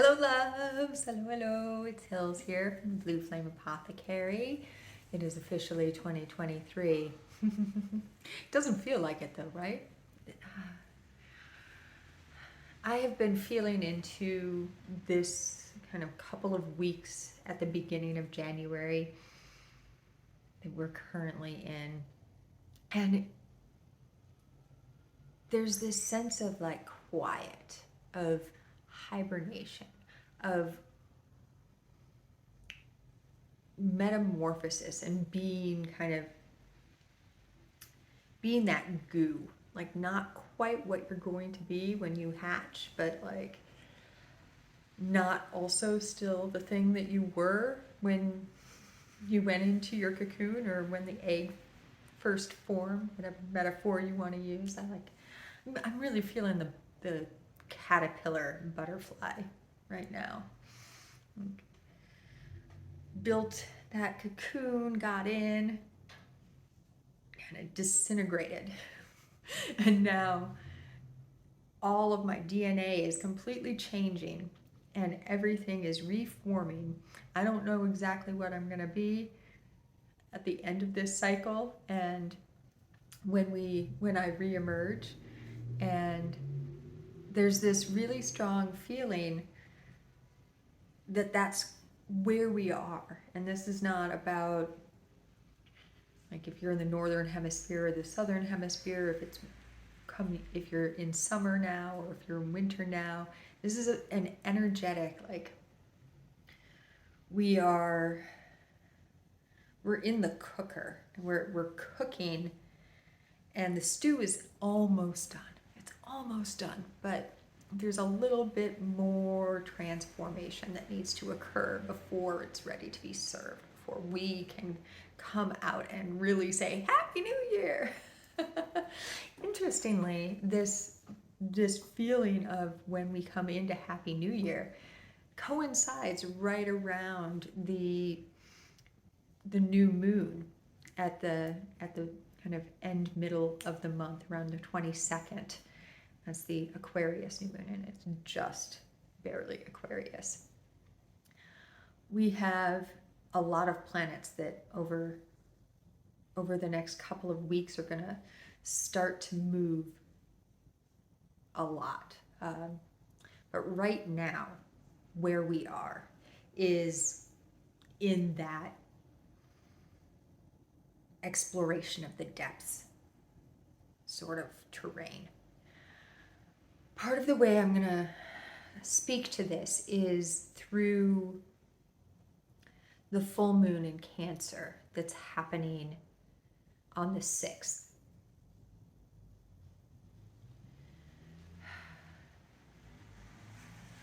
Hello loves, hello, it's Hills here from Blue Flame Apothecary. It is officially 2023. Doesn't feel like it though, right? I have been feeling into this kind of couple of weeks at the beginning of January that we're currently in. And there's this sense of like quiet, of hibernation, of metamorphosis and being that goo, like not quite what you're going to be when you hatch, but like not also still the thing that you were when you went into your cocoon or when the egg first formed, whatever metaphor you want to use. I'm really feeling the caterpillar butterfly right now. Built that cocoon, got in, kind of disintegrated. And now all of my DNA is completely changing and everything is reforming. I don't know exactly what I'm going to be at the end of this cycle and when I reemerge. And there's this really strong feeling that that's where we are. And this is not about like if you're in the northern hemisphere or the southern hemisphere, if you're in summer now or if you're in winter now. This is an energetic, like we're in the cooker. We're cooking and the stew is almost done. It's almost done, but there's a little bit more transformation that needs to occur before it's ready to be served, before we can come out and really say, Happy New Year! Interestingly, this feeling of when we come into Happy New Year coincides right around the new moon at the kind of end middle of the month, around the 22nd. That's the Aquarius new moon, and it's just barely Aquarius. We have a lot of planets that over the next couple of weeks are going to start to move a lot. But right now, where we are is in that exploration of the depths sort of terrain. Part of the way I'm going to speak to this is through the full moon in Cancer that's happening on the 6th.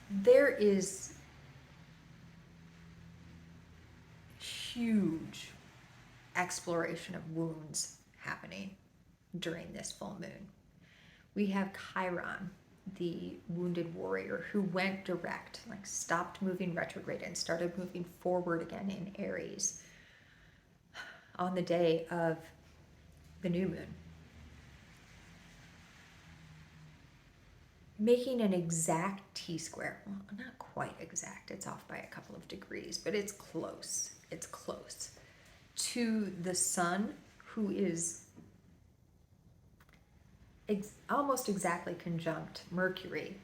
There is huge exploration of wounds happening during this full moon. We have Chiron, the wounded warrior, who went direct, like stopped moving retrograde and started moving forward again in Aries on the day of the new moon. Making an exact T-square, well, not quite exact, it's off by a couple of degrees, but it's close, to the sun, who is almost exactly conjunct Mercury.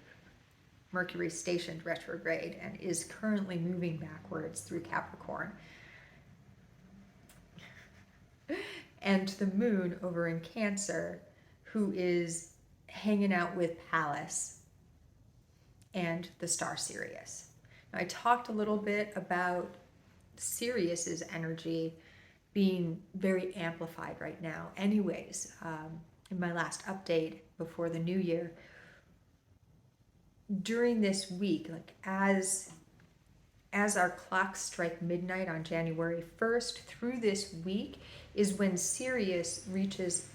Mercury stationed retrograde and is currently moving backwards through Capricorn. And the moon over in Cancer, who is hanging out with Pallas and the star Sirius. Now, I talked a little bit about Sirius's energy being very amplified right now. Anyways, in my last update before the new year, during this week, like as our clocks strike midnight on January 1st, through this week is when Sirius reaches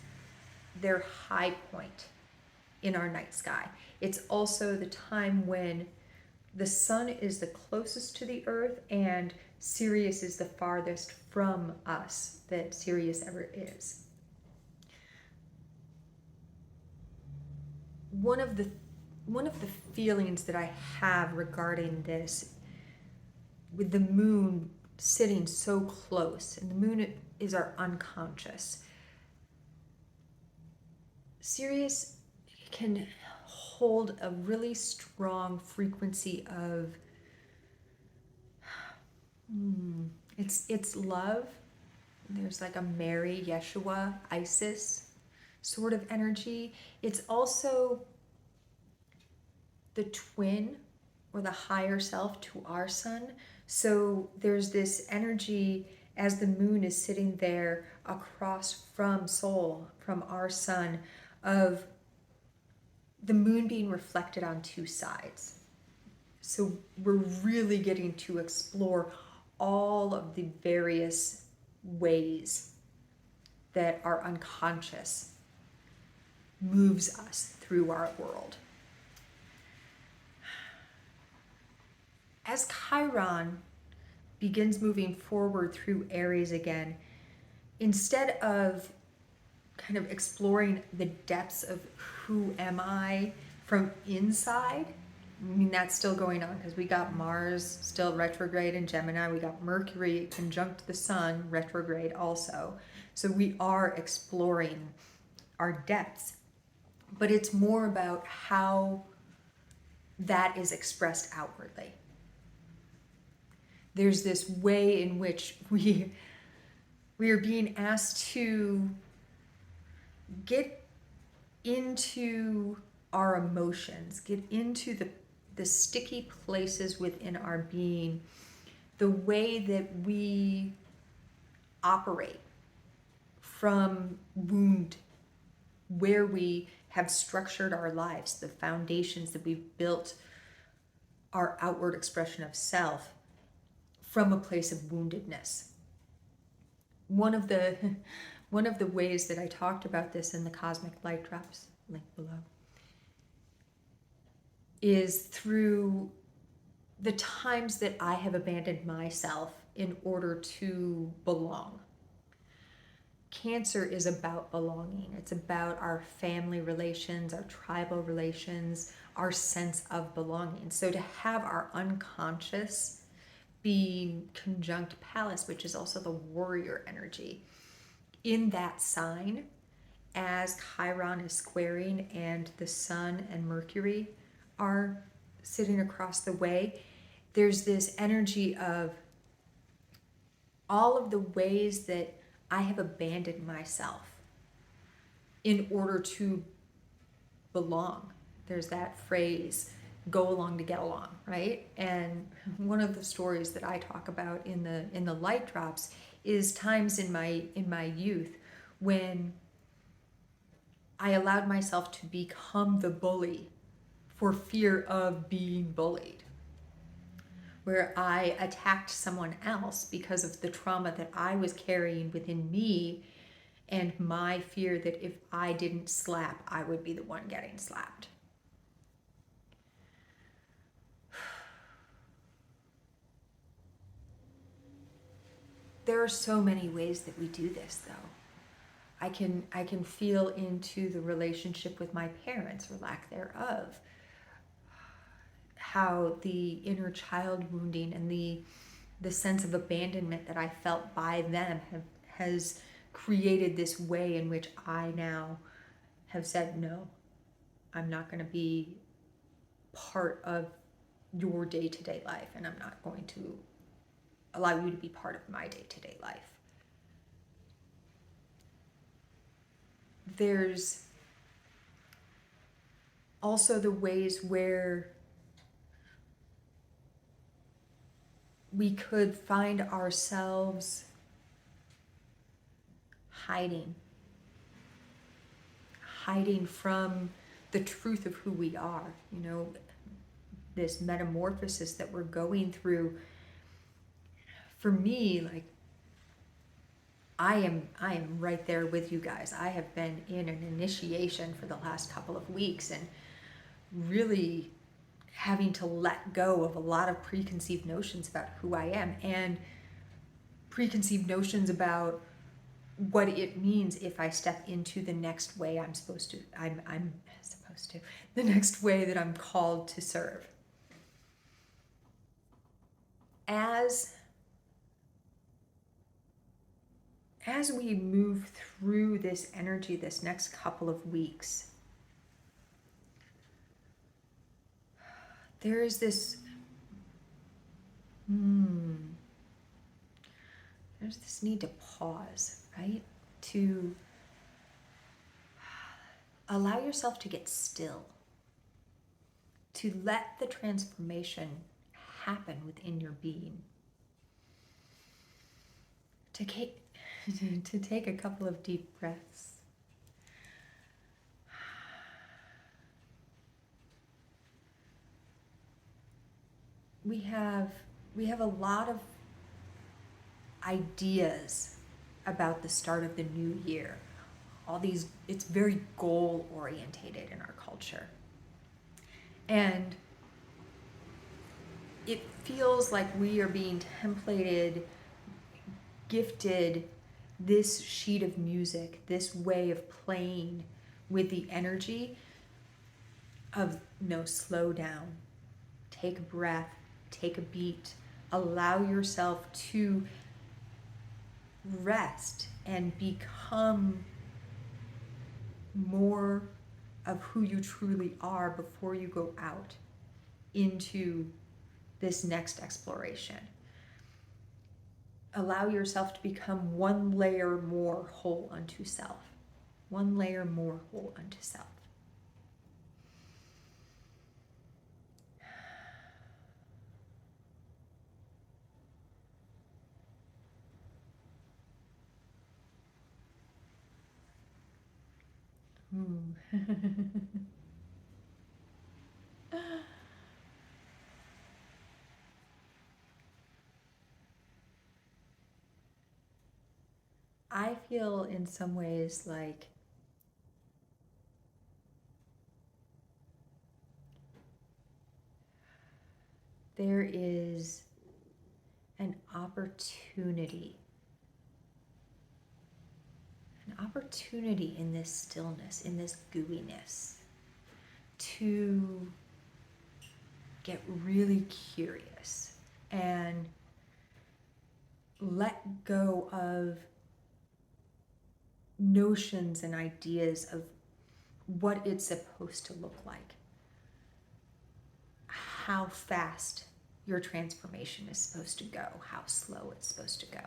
their high point in our night sky. It's also the time when the sun is the closest to the earth and Sirius is the farthest from us that Sirius ever is. One of the feelings that I have regarding this, with the moon sitting so close, and the moon is our unconscious. Sirius can hold a really strong frequency of it's love. There's like a Mary, Yeshua, Isis sort of energy. It's also the twin or the higher self to our sun. So there's this energy as the moon is sitting there across from Sol, from our sun, of the moon being reflected on two sides. So we're really getting to explore all of the various ways that our unconscious moves us through our world. As Chiron begins moving forward through Aries again, instead of kind of exploring the depths of who am I from inside, I mean, that's still going on because we got Mars still retrograde in Gemini. We got Mercury conjunct the sun retrograde also. So we are exploring our depths, but it's more about how that is expressed outwardly. There's this way in which we are being asked to get into our emotions, get into the sticky places within our being, the way that we operate from wound, where we have structured our lives, the foundations that we've built our outward expression of self from a place of woundedness. One of the ways that I talked about this in the Cosmic Light Drops, link below, is through the times that I have abandoned myself in order to belong. Cancer is about belonging. It's about our family relations, our tribal relations, our sense of belonging. So to have our unconscious be conjunct Pallas, which is also the warrior energy, in that sign, as Chiron is squaring and the sun and Mercury are sitting across the way, there's this energy of all of the ways that I have abandoned myself in order to belong. There's that phrase, go along to get along, right? And one of the stories that I talk about in the light drops is times in my youth when I allowed myself to become the bully for fear of being bullied, where I attacked someone else because of the trauma that I was carrying within me and my fear that if I didn't slap, I would be the one getting slapped. There are so many ways that we do this, though. I can feel into the relationship with my parents, or lack thereof, how the inner child wounding and the sense of abandonment that I felt by them has created this way in which I now have said, no, I'm not going to be part of your day-to-day life, and I'm not going to allow you to be part of my day-to-day life. There's also the ways where we could find ourselves hiding from the truth of who we are, this metamorphosis that we're going through. For me, like, I am right there with you guys. I have been in an initiation for the last couple of weeks and really having to let go of a lot of preconceived notions about who I am and preconceived notions about what it means if I step into the next way I'm supposed supposed to, the next way that I'm called to serve. As we move through this energy this next couple of weeks, there is this there's this need to pause, right? To allow yourself to get still, to let the transformation happen within your being, to take a couple of deep breaths. We have a lot of ideas about the start of the new year. It's very goal orientated in our culture. And it feels like we are being templated, gifted this sheet of music, this way of playing with the energy of slow down, take a breath, take a beat, allow yourself to rest and become more of who you truly are before you go out into this next exploration. Allow yourself to become one layer more whole unto self. One layer more whole unto self. I feel in some ways like there is an opportunity in this stillness, in this gooiness, to get really curious and let go of notions and ideas of what it's supposed to look like, how fast your transformation is supposed to go, how slow it's supposed to go.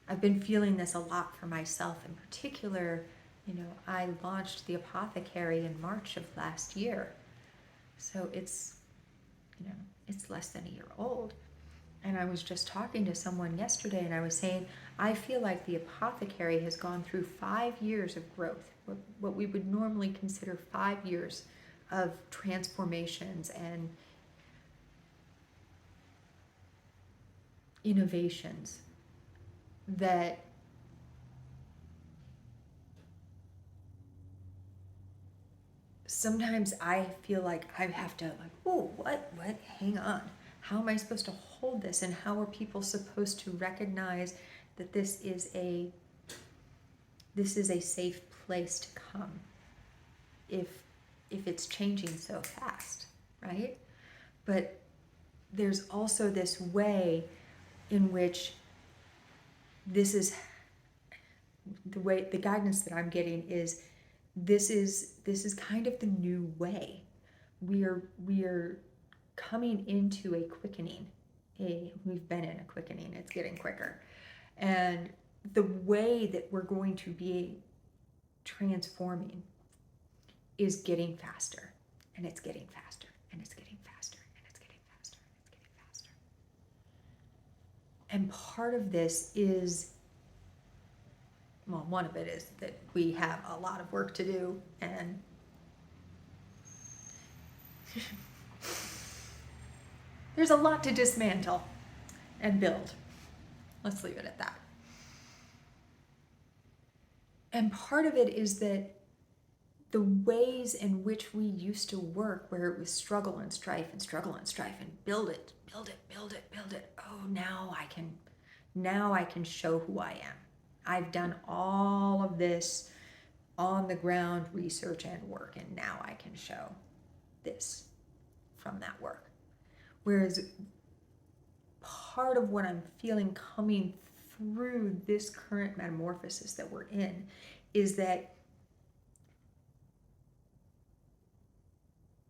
I've been feeling this a lot for myself in particular. I launched the Apothecary in March of last year. So it's less than a year old. And I was just talking to someone yesterday and I was saying, I feel like the Apothecary has gone through 5 years of growth, what we would normally consider 5 years of transformations and innovations that sometimes I feel like I have to what, hang on. How am I supposed to hold this? And how are people supposed to recognize that this is a safe place to come if it's changing so fast, right? But there's also this way in which this is the guidance that I'm getting is this is kind of the new way. We are coming into a quickening. We've been in a quickening. It's getting quicker. And the way that we're going to be transforming is getting faster. And it's getting faster. And it's getting faster. And it's getting faster. And it's getting faster. And part of this is, one of it is that we have a lot of work to do, and there's a lot to dismantle and build. Let's leave it at that. And part of it is that the ways in which we used to work, where it was struggle and strife and struggle and strife and build it. Oh, now I can show who I am. I've done all of this on the ground research and work, and now I can show this from that work. Whereas part of what I'm feeling coming through this current metamorphosis that we're in is that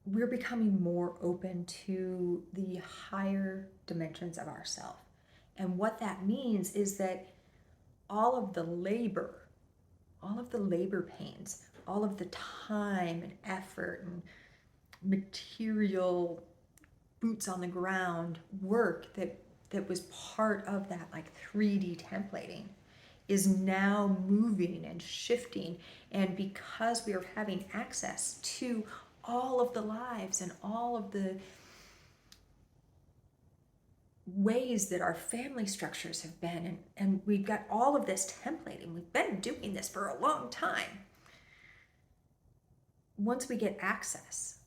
we're becoming more open to the higher dimensions of ourselves. And what that means is that all of the labor pains, all of the time and effort and material boots on the ground work that was part of that like 3D templating is now moving and shifting. And because we are having access to all of the lives and all of the ways that our family structures have been, and we've got all of this templating, we've been doing this for a long time. Once we get access,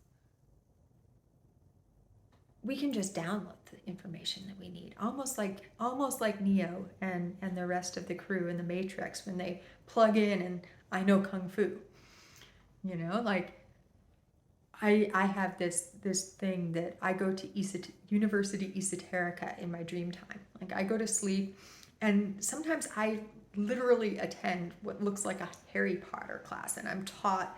we can just download the information that we need, almost like Neo and the rest of the crew in the Matrix when they plug in and I know Kung Fu. You know, like I have this thing that I go to University Esoterica in my dream time. Like I go to sleep and sometimes I literally attend what looks like a Harry Potter class and I'm taught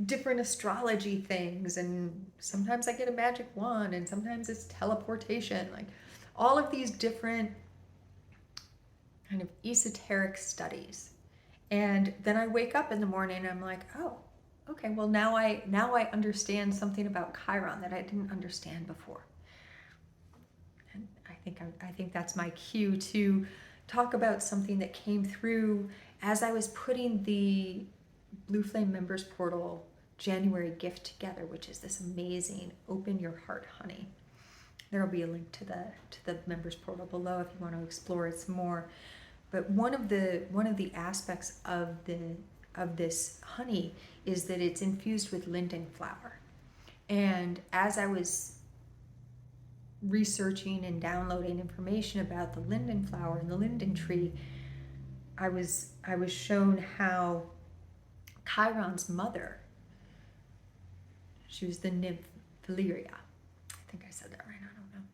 different astrology things, and sometimes I get a magic wand and sometimes it's teleportation, like all of these different kind of esoteric studies. And then I wake up in the morning and I'm like, oh, okay, well now I understand something about Chiron that I didn't understand before. And I think that's my cue to talk about something that came through as I was putting the Blue Flame Members Portal January gift together, which is this amazing Open Your Heart honey. There will be a link to the Members Portal below if you want to explore it some more. But one of the aspects of this honey is that it's infused with linden flower. And as I was researching and downloading information about the linden flower and the linden tree, I was shown how Chiron's mother, she was the nymph Valeria. I think I said that right, I don't know.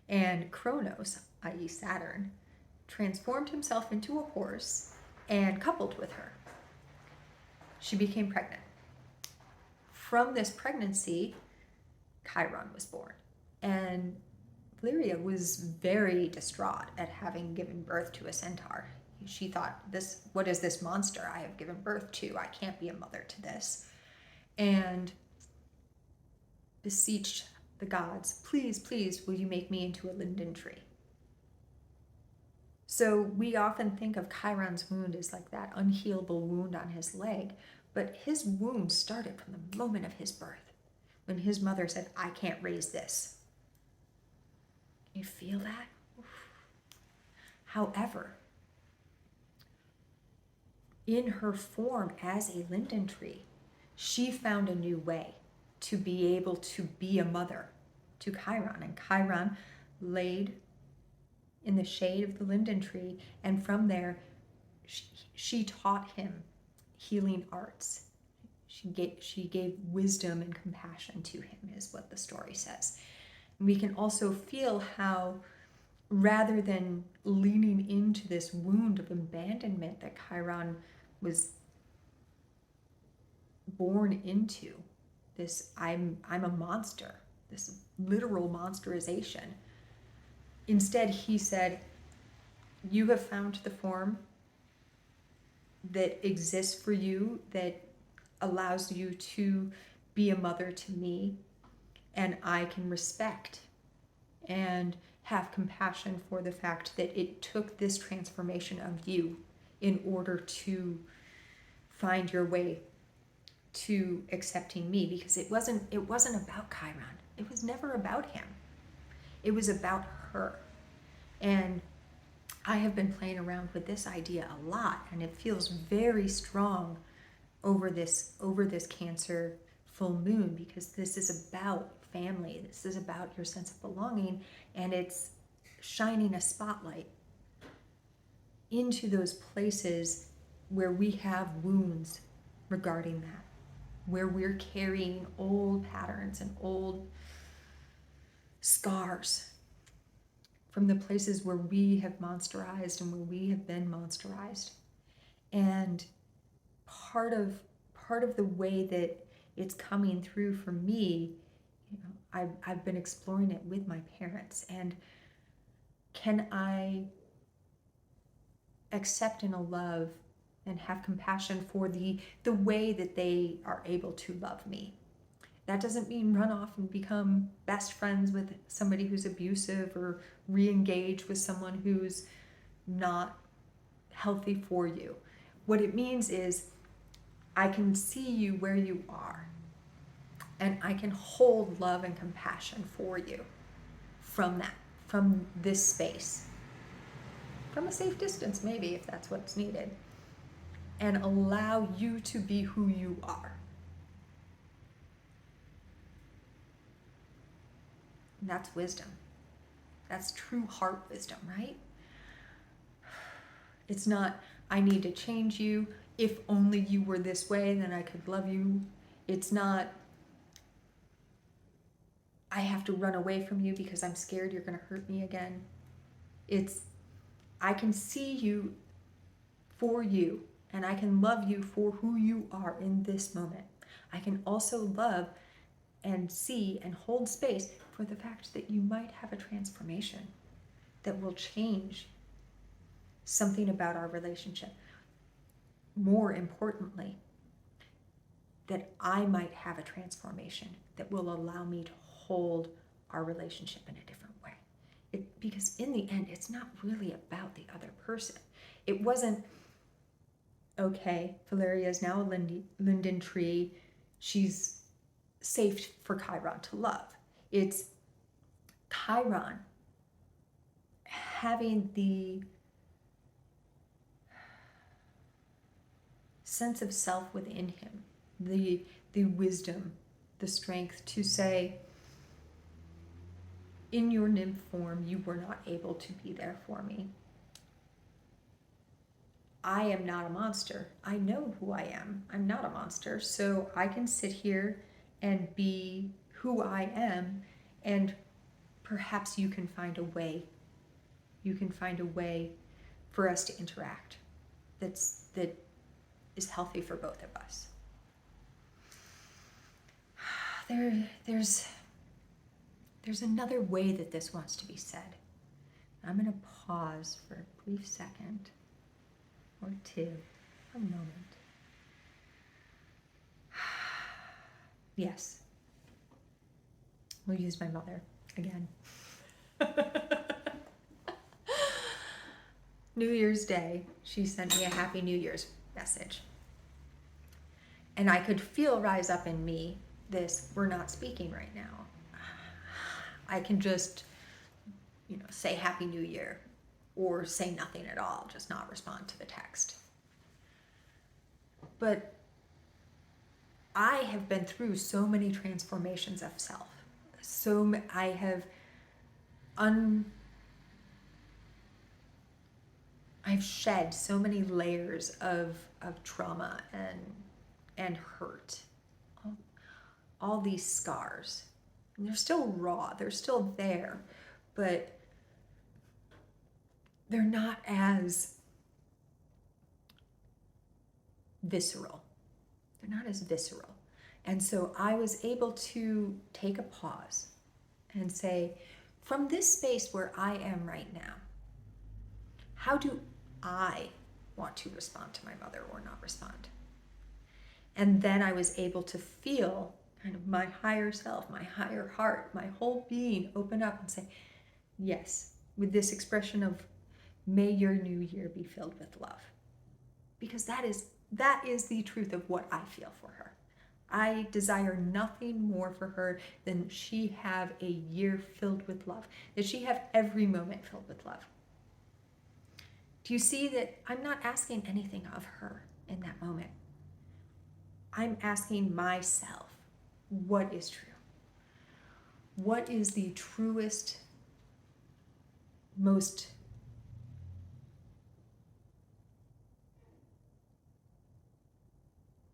And Kronos, i.e. Saturn, transformed himself into a horse and coupled with her. She became pregnant. From this pregnancy, Chiron was born. And Valeria was very distraught at having given birth to a centaur. She thought, what is this monster I have given birth to? I can't be a mother to this. And beseeched the gods, please, please, will you make me into a linden tree? So we often think of Chiron's wound as like that unhealable wound on his leg, but his wound started from the moment of his birth, when his mother said, I can't raise this. You feel that? However, in her form as a linden tree, she found a new way to be able to be a mother to Chiron. And Chiron laid in the shade of the linden tree, and from there, she taught him healing arts. She gave wisdom and compassion to him, is what the story says. And we can also feel how, rather than leaning into this wound of abandonment that Chiron was born into, this I'm a monster, this literal monsterization. Instead, he said, you have found the form that exists for you, that allows you to be a mother to me, and I can respect and have compassion for the fact that it took this transformation of you in order to find your way to accepting me, because it wasn't about Chiron. It was never about him. It was about her. And I have been playing around with this idea a lot, and it feels very strong over this Cancer full moon, because this is about family. This is about your sense of belonging, and it's shining a spotlight into those places where we have wounds regarding that, where we're carrying old patterns and old scars from the places where we have monsterized and where we have been monsterized. And part of the way that it's coming through for me, I've been exploring it with my parents. And can I accept and love and have compassion for the way that they are able to love me? That doesn't mean run off and become best friends with somebody who's abusive or re-engage with someone who's not healthy for you. What it means is I can see you where you are, and I can hold love and compassion for you from that, from this space, from a safe distance maybe, if that's what's needed, and allow you to be who you are. And that's wisdom. That's true heart wisdom, right? It's not, I need to change you. If only you were this way, then I could love you. It's not, I have to run away from you because I'm scared you're going to hurt me again. It's, I can see you for you, and I can love you for who you are in this moment. I can also love and see and hold space for the fact that you might have a transformation that will change something about our relationship. More importantly, that I might have a transformation that will allow me to hold our relationship in a different way. Because in the end, it's not really about the other person. It wasn't, okay, Valeria is now a linden tree. She's safe for Chiron to love. It's Chiron having the sense of self within him, the wisdom, the strength to say, in your nymph form, you were not able to be there for me. I am not a monster. I know who I am. I'm not a monster. So I can sit here and be who I am, and perhaps you can find a way. You can find a way for us to interact that is healthy for both of us. There's another way that this wants to be said. I'm going to pause for a brief second or two, a moment. Yes. We'll use my mother again. New Year's Day, she sent me a Happy New Year's message. And I could feel rise up in me this, we're not speaking right now. I can just, say Happy New Year, or say nothing at all, just not respond to the text. But I have been through so many transformations of self. I have I've shed so many layers of trauma and hurt. All these scars. And they're still raw, they're still there, but they're not as visceral. They're not as visceral. And so I was able to take a pause and say, from this space where I am right now, how do I want to respond to my mother or not respond? And then I was able to feel kind of my higher self, my higher heart, my whole being open up and say, yes, with this expression of, may your new year be filled with love. Because that is the truth of what I feel for her. I desire nothing more for her than she have a year filled with love, that she have every moment filled with love. Do you see that I'm not asking anything of her in that moment? I'm asking myself, what is true? What is the truest, most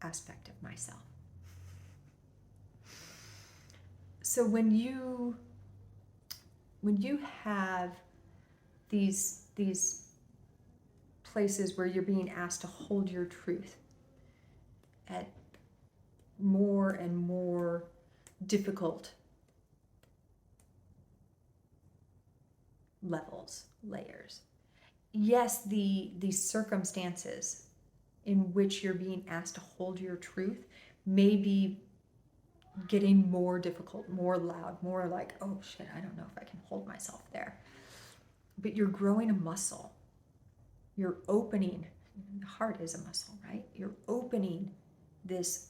aspect of myself. So when you have these places where you're being asked to hold your truth at more and more difficult levels, layers. Yes, the circumstances in which you're being asked to hold your truth may be getting more difficult, more loud, more like, oh shit, I don't know if I can hold myself there. But you're growing a muscle. You're opening, the heart is a muscle, right? You're opening this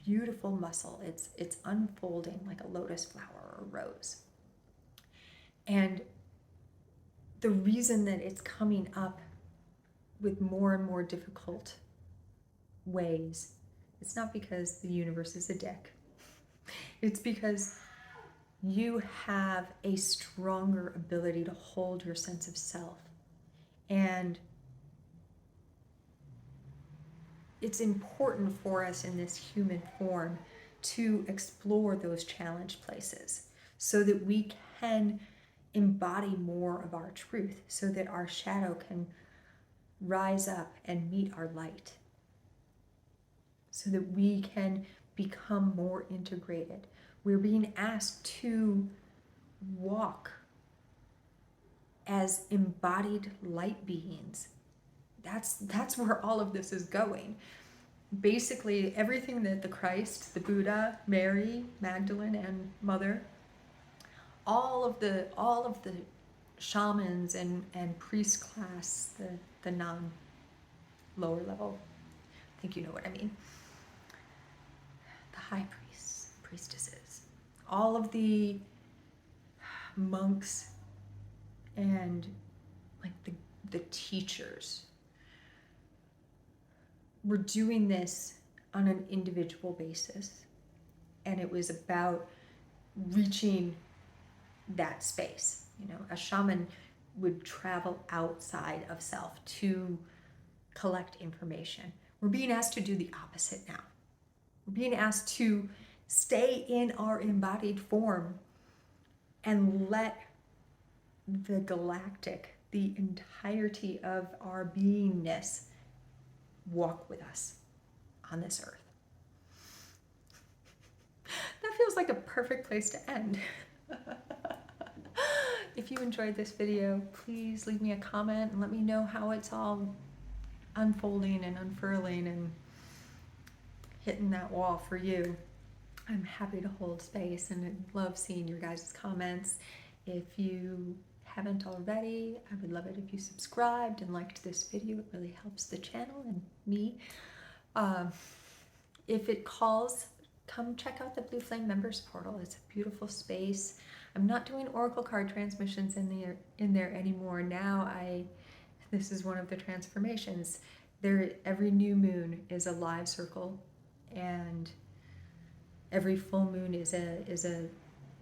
beautiful muscle. It's unfolding like a lotus flower or a rose. And the reason that it's coming up with more and more difficult ways, it's not because the universe is a dick. It's because you have a stronger ability to hold your sense of self. And it's important for us in this human form to explore those challenge places so that we can embody more of our truth, so that our shadow can rise up and meet our light, so that we can become more integrated. We're being asked to walk as embodied light beings. That's where all of this is going. Basically, everything that the Christ, the Buddha, Mary, Magdalene, and Mother, all of the shamans and priest class, the non-lower level, I think you know what I mean, the high priests, priestesses, all of the monks and like the teachers were doing this on an individual basis, and it was about reaching that space. You know, a shaman would travel outside of self to collect information. We're being asked to do the opposite now. We're being asked to stay in our embodied form and let the galactic, the entirety of our beingness, walk with us on this earth. That feels like a perfect place to end. If you enjoyed this video, please leave me a comment and let me know how it's all unfolding and unfurling and hitting that wall for you. I'm happy to hold space and I love seeing your guys' comments. If you haven't already, I would love it if you subscribed and liked this video. It really helps the channel and me. If it calls, come check out the Blue Flame Members Portal. It's a beautiful space. I'm not doing oracle card transmissions in there anymore. Now this is one of the transformations. Every new moon is a live circle, and every full moon is a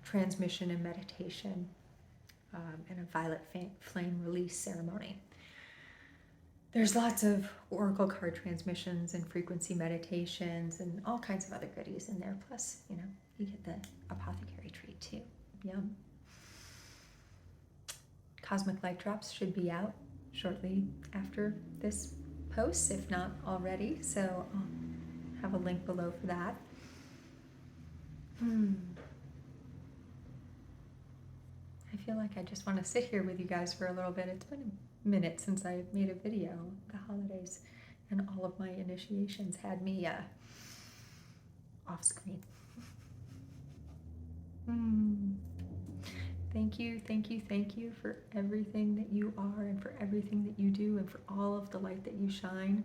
transmission and meditation, and a violet flame release ceremony. There's lots of oracle card transmissions and frequency meditations and all kinds of other goodies in there. Plus, you know, you get the apothecary treat too. Yum. Cosmic Light Drops should be out shortly after this post, if not already. So I'll have a link below for that. I feel like I just want to sit here with you guys for a little bit. It's been a minute since I made a video. The holidays and all of my initiations had me off screen. Thank you for everything that you are and for everything that you do and for all of the light that you shine,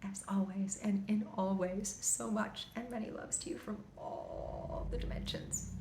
as always and in all ways. So much and many loves to you from all the dimensions.